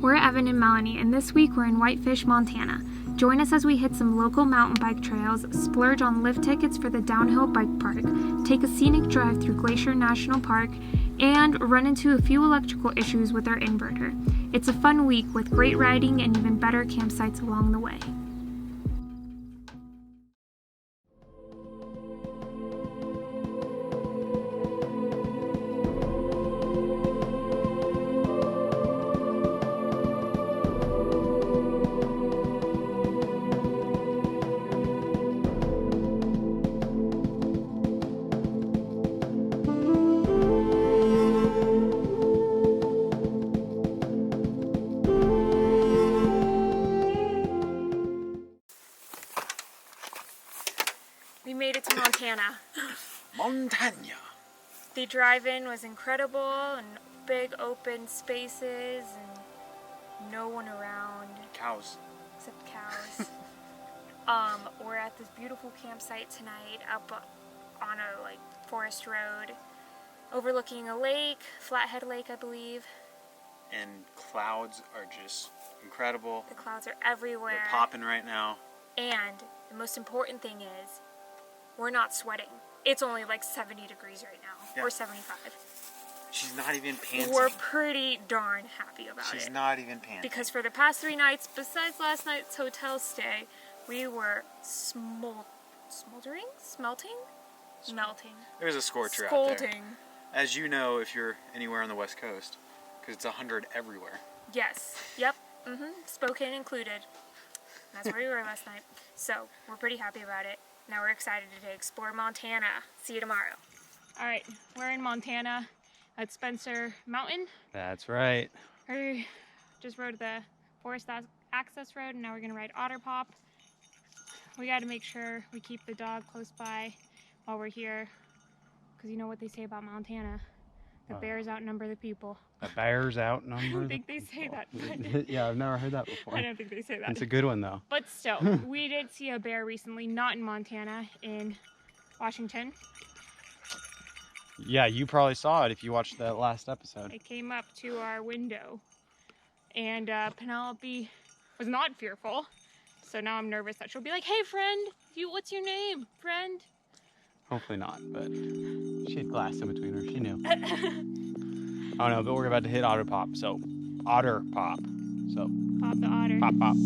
We're Evan and Melanie, and this week we're in Whitefish, Montana. Join us as we hit some local mountain bike trails, splurge on lift tickets for the downhill bike park, take a scenic drive through Glacier National Park, and run into a few electrical issues with our inverter. It's a fun week with great riding and even better campsites along the way. We made it to Montana. Montana. The drive-in was incredible and big open spaces and no one around. Cows. Except cows. We're at this beautiful campsite tonight up on a forest road overlooking a lake, Flathead Lake I believe. And clouds are just incredible. The clouds are everywhere. They're popping right now. And the most important thing is we're not sweating. It's only like 70 degrees right now, or 75. She's not even panting. We're pretty darn happy about it. She's not even panting. Because for the past 3 nights, besides last night's hotel stay, we were smelting? There's a scorcher out there. Scolding. As you know, if you're anywhere on the West Coast, because it's 100 everywhere. Yes. Yep. Spokane included. That's where we were last night. So we're pretty happy about it. Now we're excited to explore Montana. See you tomorrow. All right, we're in Montana at Spencer Mountain. That's right. We just rode the Forest Access Road, and now we're gonna ride Otter Pop. We gotta make sure we keep the dog close by while we're here, because you know what they say about Montana. The bears outnumber the people. The bears outnumber I don't think they say that. Yeah, I've never heard that before. I don't think they say that. It's a good one though. But still, we did see a bear recently, not in Montana, in Washington. Yeah, you probably saw it if you watched that last episode. It came up to our window, and Penelope was not fearful. So now I'm nervous that she'll be like, "Hey, friend, what's your name, friend?" Hopefully not, but she had glass in between her. She knew. Oh no, but we're about to hit Otter Pop. So, Otter Pop. So, Pop the otter. Pop, pop.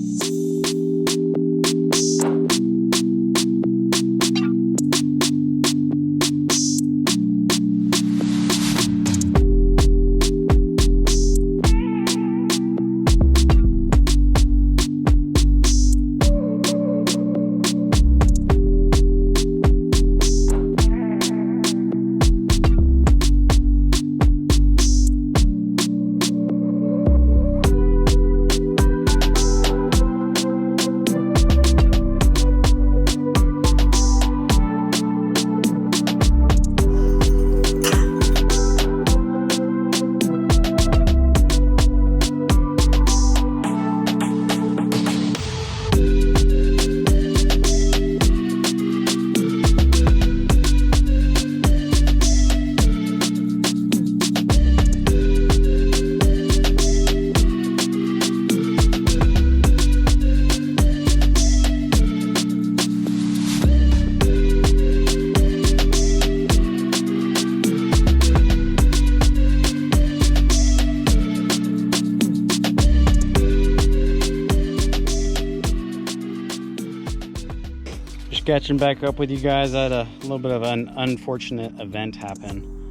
Catching back up with you guys. I had a little bit of an unfortunate event happen.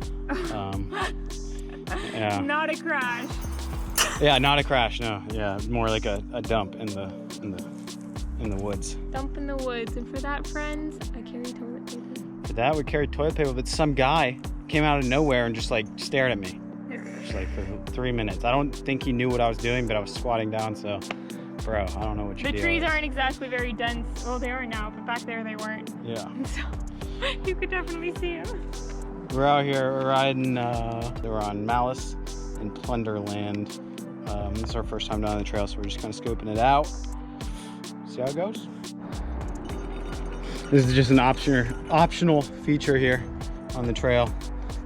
Yeah. Not a crash. Yeah, not a crash. No. Yeah, more like a dump in the woods. Dump in the woods, and for that, friends, I carry toilet paper. For that, we carried toilet paper, but some guy came out of nowhere and just like stared at me, just like for 3 minutes. I don't think he knew what I was doing, but I was squatting down, so. Bro, I don't know what your The deal trees is. aren't exactly very dense. Well, they are now, but back there they weren't. Yeah. So you could definitely see them. We're out here riding. We're on Malice in Plunderland. This is our first time down the trail, so we're just kind of scoping it out. See how it goes. This is just an optional feature here on the trail.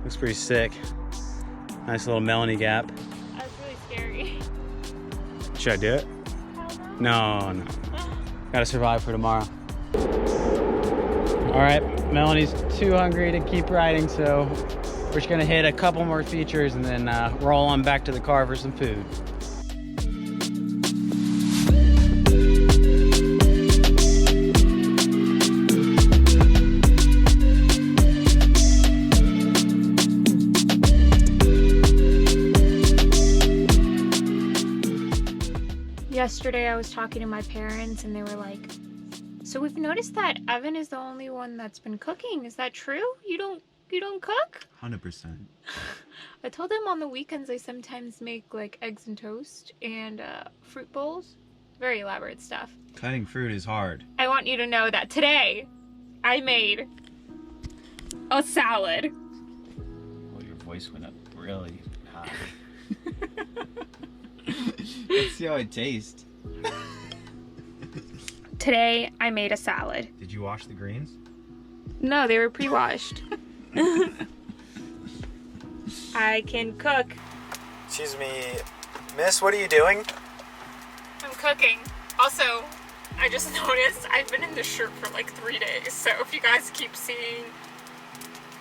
Looks pretty sick. Nice little Melanie gap. That's really scary. Should I do it? No. Gotta survive for tomorrow. All right, Melanie's too hungry to keep riding, so we're just gonna hit a couple more features and then roll on back to the car for some food. Yesterday I was talking to my parents and they were like, so we've noticed that Evan is the only one that's been cooking. Is that true? You don't cook? 100%. I told them on the weekends I sometimes make like eggs and toast and fruit bowls. Very elaborate stuff. Cutting fruit is hard. I want you to know that today I made a salad. Well, your voice went up really high. Let's see how it tastes. Today I made a salad. Did you wash the greens? No, they were pre-washed. I can cook. Excuse me, miss, what are you doing? I'm cooking. Also, I just noticed I've been in this shirt for like 3 days, so if you guys keep seeing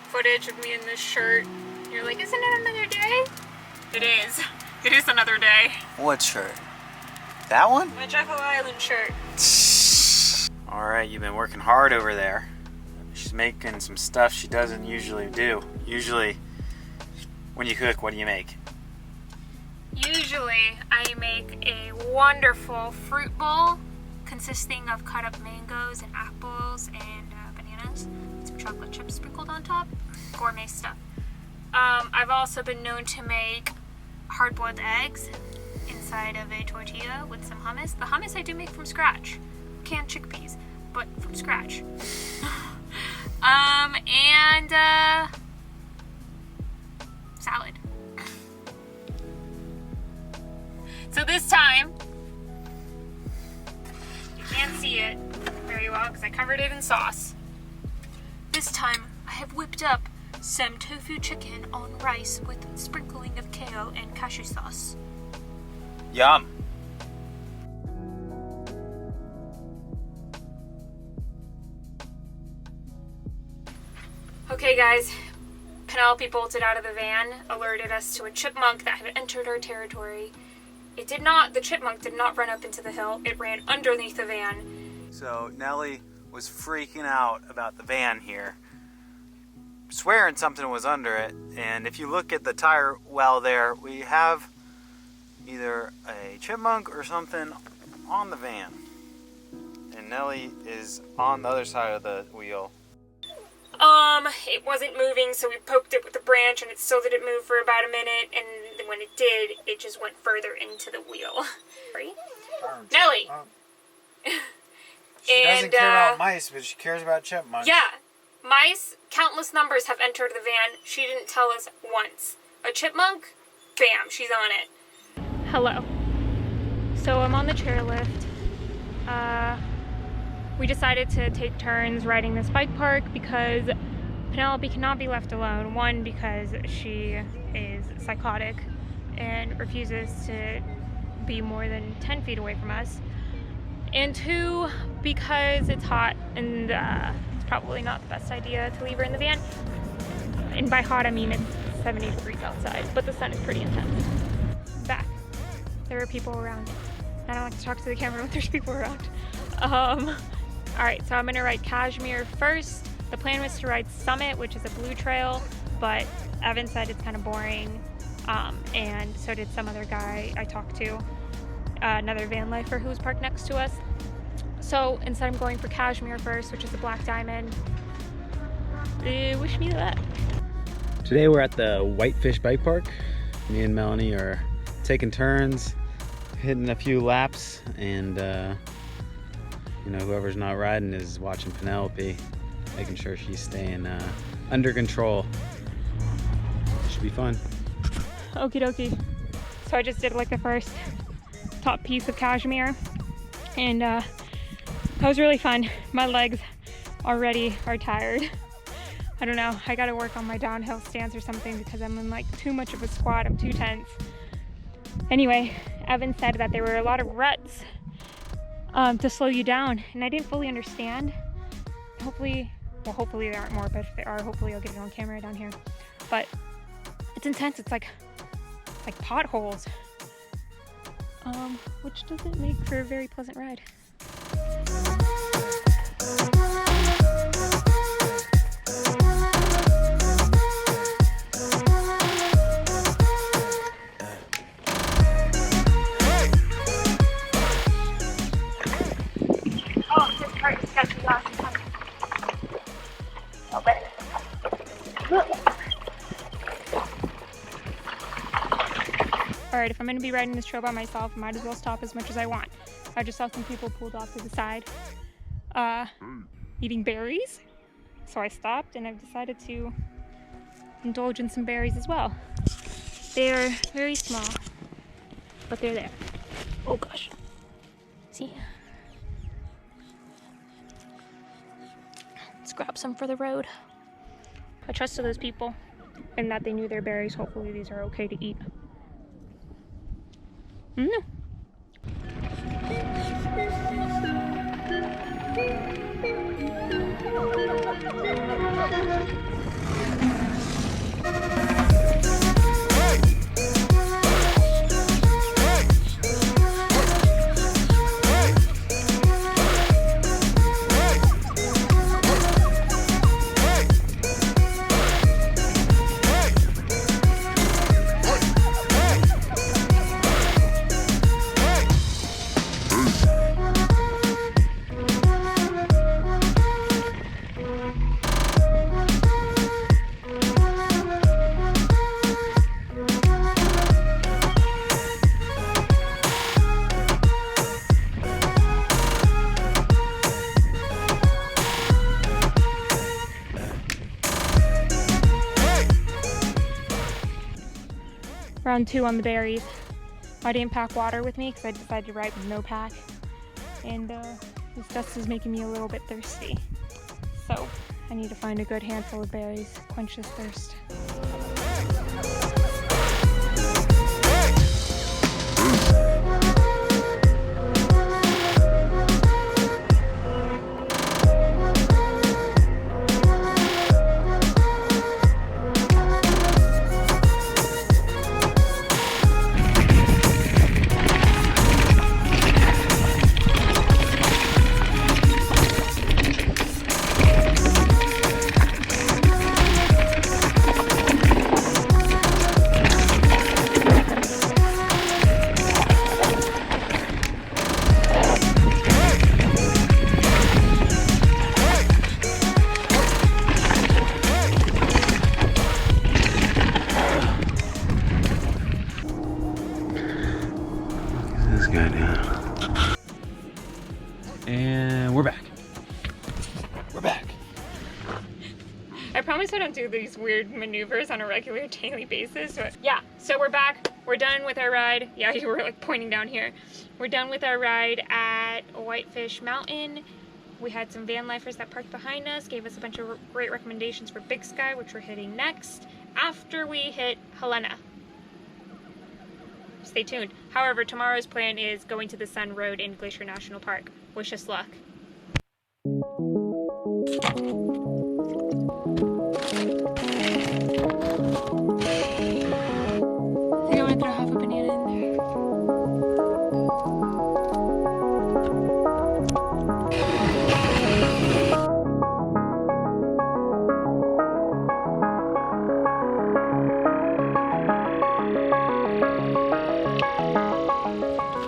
footage of me in this shirt, you're like, isn't it another day? It is. It is another day. What shirt? That one? My Jekyll Island shirt. Alright, you've been working hard over there. She's making some stuff she doesn't usually do. Usually, when you cook, what do you make? Usually, I make a wonderful fruit bowl consisting of cut up mangoes and apples and bananas with some chocolate chips sprinkled on top. Gourmet stuff. I've also been known to make hard-boiled eggs inside of a tortilla with some hummus. The hummus I do make from scratch. Canned chickpeas, but from scratch. And salad. So this time, you can't see it very well because I covered it in sauce. This time, I have whipped up some tofu chicken on rice with sprinkling of kale and cashew sauce. Yum. Okay guys, Penelope bolted out of the van, alerted us to a chipmunk that had entered our territory. The chipmunk did not run up into the hill, it ran underneath the van. So Nellie was freaking out about the van here, swearing something was under it, and if you look at the tire well there, we have either a chipmunk or something on the van. And Nellie is on the other side of the wheel. It wasn't moving, so we poked it with a branch and it still didn't move for about a minute, and when it did, it just went further into the wheel. Nellie! She doesn't care about mice, but she cares about chipmunks. Yeah, mice, countless numbers have entered the van. She didn't tell us once. A chipmunk? Bam, she's on it. Hello. So I'm on the chairlift. We decided to take turns riding this bike park because Penelope cannot be left alone. One, because she is psychotic and refuses to be more than 10 feet away from us. And two, because it's hot and it's probably not the best idea to leave her in the van. And by hot, I mean it's 70 degrees outside, but the sun is pretty intense. Back. There are people around. I don't like to talk to the camera when there's people around. Alright, so I'm gonna ride Kashmir first. The plan was to ride Summit, which is a blue trail, but Evan said it's kind of boring, and so did some other guy I talked to, another van lifer who was parked next to us. So instead I'm going for Kashmir first, which is a black diamond. Wish me luck. Today we're at the Whitefish bike park. Me and Melanie are taking turns, hitting a few laps, and whoever's not riding is watching Penelope, making sure she's staying under control. Should be fun. Okie dokie. So I just did like the first top piece of Kashmir, and that was really fun. My legs already are tired. I don't know, I gotta work on my downhill stance or something because I'm in like too much of a squat, I'm too tense. Anyway, Evan said that there were a lot of ruts to slow you down, and I didn't fully understand. Hopefully there aren't more, but if there are, hopefully I'll get it on camera down here. But it's intense. It's like potholes, which doesn't make for a very pleasant ride. Alright, if I'm going to be riding this trail by myself, I might as well stop as much as I want. I just saw some people pulled off to the side eating berries. So I stopped and I've decided to indulge in some berries as well. They're very small, but they're there. Oh gosh. See? Let's grab some for the road. I trusted those people and that they knew their berries. Hopefully these are okay to eat. No. Round 2 on the berries. I didn't pack water with me because I decided to ride with no pack. And this dust is making me a little bit thirsty. So I need to find a good handful of berries, quench this thirst. And we're back. We're back. I promise I don't do these weird maneuvers on a regular daily basis, but yeah, so we're back. We're done with our ride. Yeah, you were like pointing down here. We're done with our ride at Whitefish Mountain. We had some van lifers that parked behind us, gave us a bunch of great recommendations for Big Sky, which we're hitting next after we hit Helena. Stay tuned. However, tomorrow's plan is going to the Sun Road in Glacier National Park. Wish us luck. I think I'm gonna throw half a banana in there.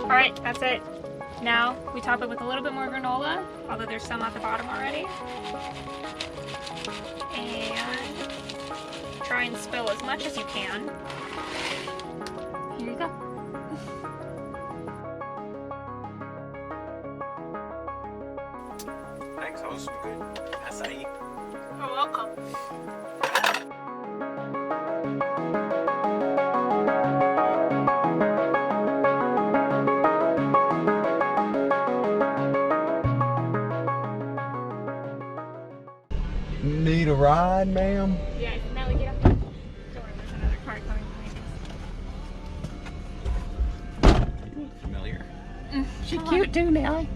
Alright, that's it. Now we top it with a little bit more granola, although there's some at the bottom already. And try and spill as much as you can. Here you go. Thanks, that was some good acai. You're welcome. Need a ride, ma'am? Yeah, now we get up. Don't worry, there's another car coming behind us. Familiar. She cute too, Nelly.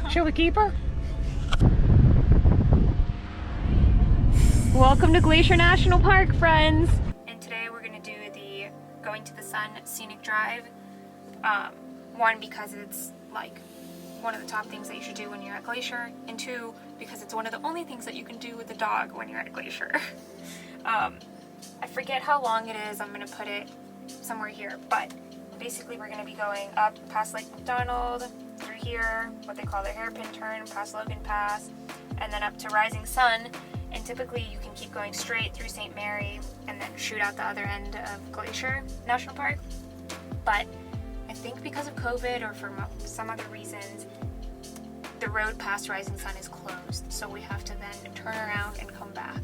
Shall we keep her? Welcome to Glacier National Park, friends! And today we're going to do the Going to the Sun Scenic Drive. One, because it's like one of the top things that you should do when you're at Glacier, and two, because it's one of the only things that you can do with the dog when you're at Glacier. I forget how long it is. I'm going to put it somewhere here, but basically we're going to be going up past Lake McDonald, through here, what they call the hairpin turn, past Logan Pass, and then up to Rising Sun. And typically you can keep going straight through St. Mary and then shoot out the other end of Glacier National Park. But I think because of COVID or for some other reasons, the road past Rising Sun is closed. So we have to then turn around and come back.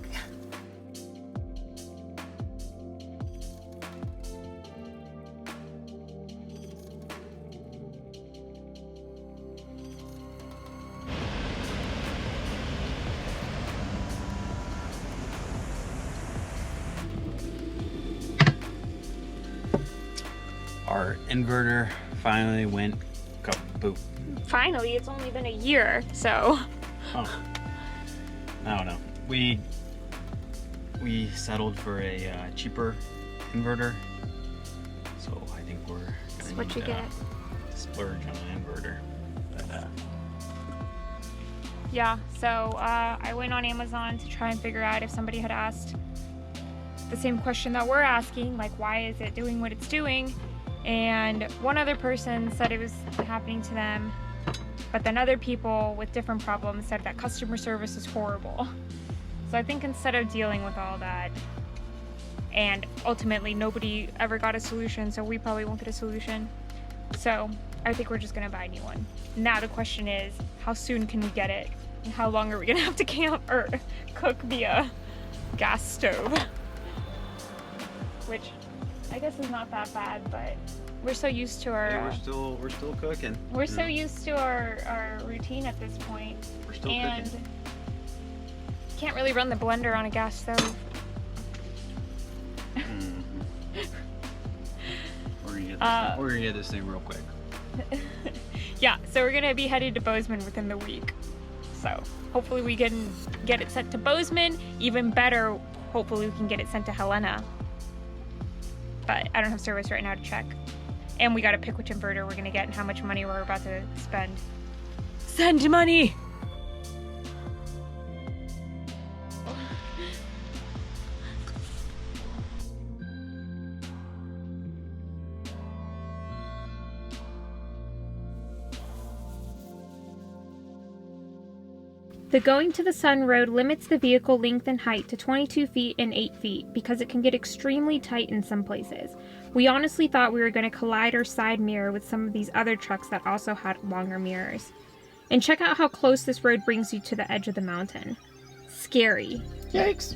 Our inverter finally went kaboom. Finally, it's only been a year, so. Oh. I don't know. We settled for a cheaper inverter, so I think we're That's what you get. Splurge on an inverter. But, Yeah, so I went on Amazon to try and figure out if somebody had asked the same question that we're asking, like why is it doing what it's doing? And one other person said it was happening to them, but then other people with different problems said that customer service is horrible. So I think instead of dealing with all that, and ultimately nobody ever got a solution, so we probably won't get a solution. So I think we're just gonna buy a new one. Now the question is, how soon can we get it? And how long are we gonna have to camp or cook via gas stove? Which I guess is not that bad, but we're so used to our... yeah, we're still cooking. We're so used to our routine at this point. We're still and cooking. Can't really run the blender on a gas stove. We're gonna get this thing real quick. Yeah, so we're gonna be headed to Bozeman within the week. So hopefully we can get it sent to Bozeman. Even better, hopefully we can get it sent to Helena. But I don't have service right now to check. And we gotta pick which inverter we're gonna get and how much money we're about to spend. Send money! The Going to the Sun road limits the vehicle length and height to 22 feet and 8 feet because it can get extremely tight in some places. We honestly thought we were going to collide our side mirror with some of these other trucks that also had longer mirrors. And check out how close this road brings you to the edge of the mountain. Scary. Yikes.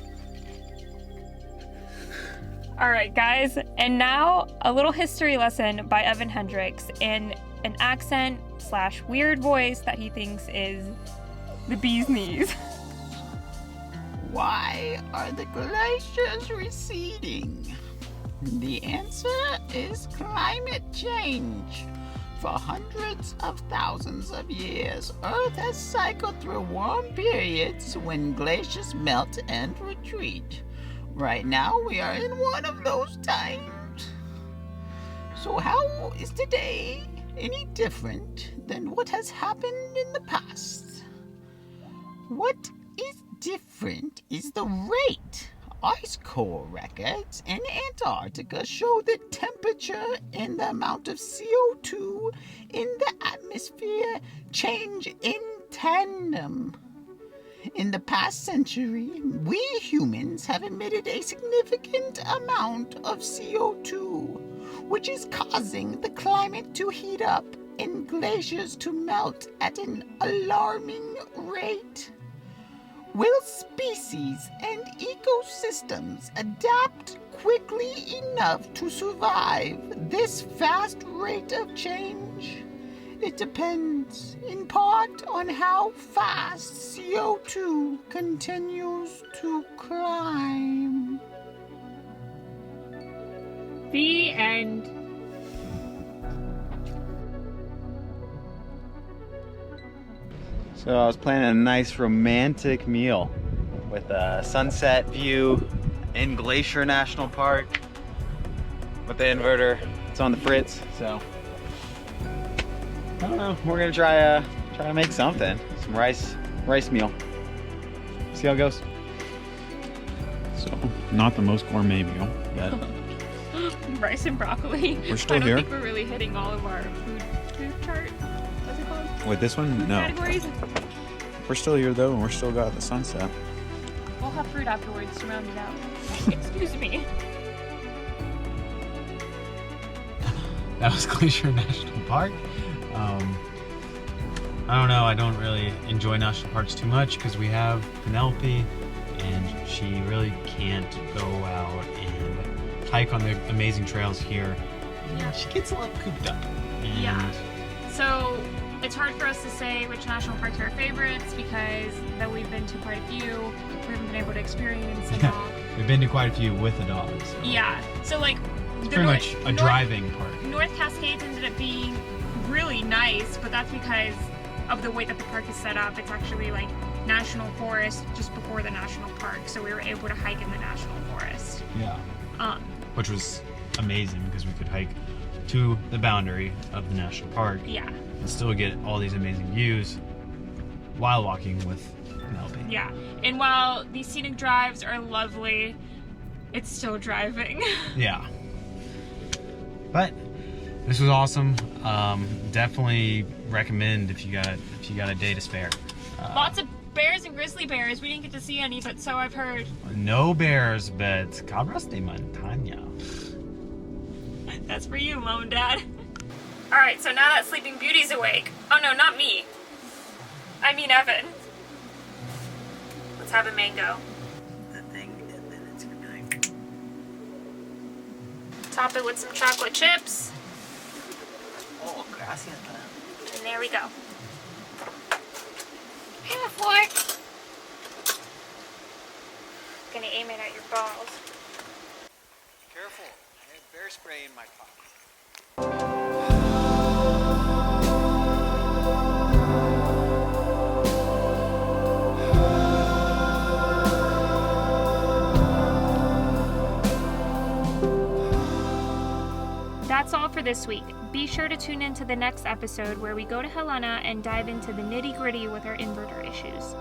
Alright guys, and now a little history lesson by Evan Hendricks in an accent / weird voice that he thinks is the bee's knees. Why are the glaciers receding? The answer is climate change. For hundreds of thousands of years, Earth has cycled through warm periods when glaciers melt and retreat. Right now, we are in one of those times. So how is today any different than what has happened in the past? What is different is the rate. Ice core records in Antarctica show that temperature and the amount of CO2 in the atmosphere change in tandem. In the past century, we humans have emitted a significant amount of CO2, which is causing the climate to heat up and glaciers to melt at an alarming rate. Will species and ecosystems adapt quickly enough to survive this fast rate of change? It depends, in part, on how fast CO2 continues to climb. The end. So I was planning a nice romantic meal with a sunset view in Glacier National Park with the inverter. It's on the fritz, so I don't know. We're gonna try to make something. Some rice meal. See how it goes. So, not the most gourmet meal yet. Rice and broccoli. We're still I don't here. think we're really hitting all of our food chart. What's it called? With this one, no. Categories. We're still here though, and we're still got the sunset. We'll have fruit afterwards to round it out. Excuse me. That was Glacier National Park. I don't know, I don't really enjoy national parks too much because we have Penelope and she really can't go out and hike on the amazing trails here. Yeah. She gets a little cooped up. And Yeah. So it's hard for us to say which national parks are our favorites because though we've been to quite a few, we haven't been able to experience them all. We've been to quite a few with a dog. So Yeah. So like it's pretty much a driving park. North Cascades ended up being really nice, but that's because of the way that the park is set up. It's actually like national forest just before the national park, so we were able to hike in the national forest. Yeah. Which was amazing because we could hike to the boundary of the national park Yeah. and still get all these amazing views while walking with Penelope. Yeah. And while these scenic drives are lovely, it's still driving. Yeah. But this was awesome. Definitely recommend if you got a day to spare. Lots of bears and grizzly bears. We didn't get to see any, but so I've heard. No bears, but cabras de montaña. That's for you, Mom and Dad. All right, so now that Sleeping Beauty's awake. Oh no, not me. I mean Evan. Let's have a mango. The thing, and then it's good night. Top it with some chocolate chips. Oh, gracias. And there we go. Have a fork. Gonna aim it at your balls. Careful, I have bear spray in my pocket. That's all for this week. Be sure to tune in to the next episode where we go to Helena and dive into the nitty-gritty with our inverter issues.